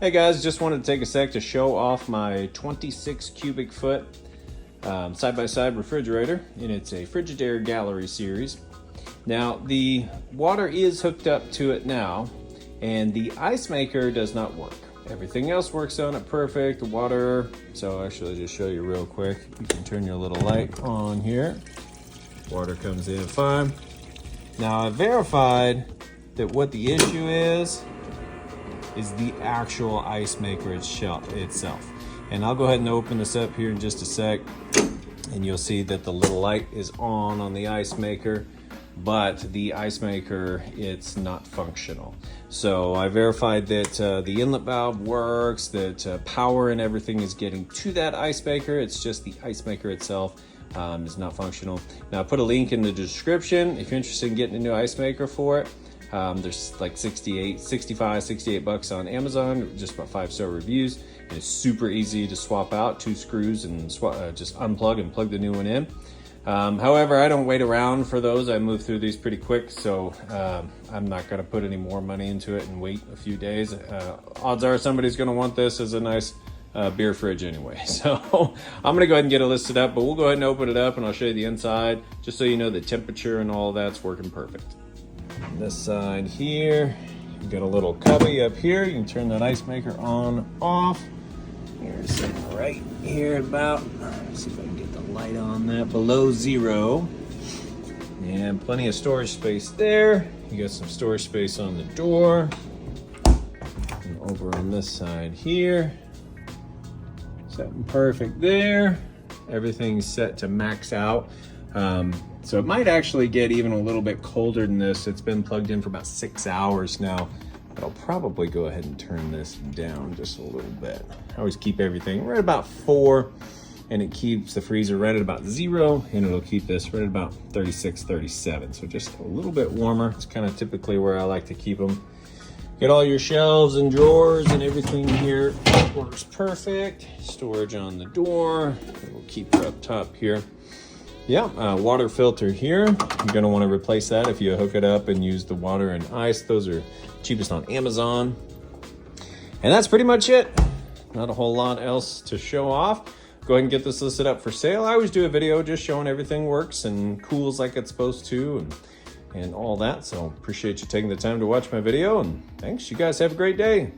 Hey guys, just wanted to take a sec to show off my 26 cubic foot side-by-side refrigerator, and it's a Frigidaire gallery series. Now the water is hooked up to it now, and the ice maker does not work. Everything else works on it perfect, the water, so actually I'll just show you real quick. You can turn your little light on here. Water comes in fine. Now I verified that what the issue is the actual ice maker itself. And I'll go ahead and open this up here in just a sec, and you'll see that the little light is on the ice maker, but the ice maker, it's not functional. So I verified that the inlet valve works, that power and everything is getting to that ice maker. It's just the ice maker itself is not functional. Now I put a link in the description if you're interested in getting a new ice maker for it. There's like 68 bucks on Amazon, just about 5-star reviews, and it's super easy to swap out 2 screws and just unplug and plug the new one in. However, I don't wait around for those. I move through these pretty quick, so I'm not going to put any more money into it and wait a few days. Odds are somebody's going to want this as a nice beer fridge anyway. So I'm going to go ahead and get it listed up, but we'll go ahead and open it up and I'll show you the inside just so you know the temperature and all of that's working perfect. This side here, you got a little cubby up here. You can turn that ice maker on, off. Here's sitting right here about, let's see if I can get the light on that, below 0. And plenty of storage space there. You got some storage space on the door. And over on this side here, setting perfect there. Everything's set to max out. So it might actually get even a little bit colder than this. It's been plugged in for about 6 hours now. But I'll probably go ahead and turn this down just a little bit. I always keep everything right about 4, and it keeps the freezer right at about 0, and it'll keep this right at about 36, 37. So just a little bit warmer. It's kind of typically where I like to keep them. Get all your shelves and drawers and everything here. Works perfect. Storage on the door. We'll keep her up top here. Yeah, water filter here. You're gonna wanna replace that if you hook it up and use the water and ice. Those are cheapest on Amazon. And that's pretty much it. Not a whole lot else to show off. Go ahead and get this listed up for sale. I always do a video just showing everything works and cools like it's supposed to and all that. So appreciate you taking the time to watch my video, and thanks. You guys have a great day.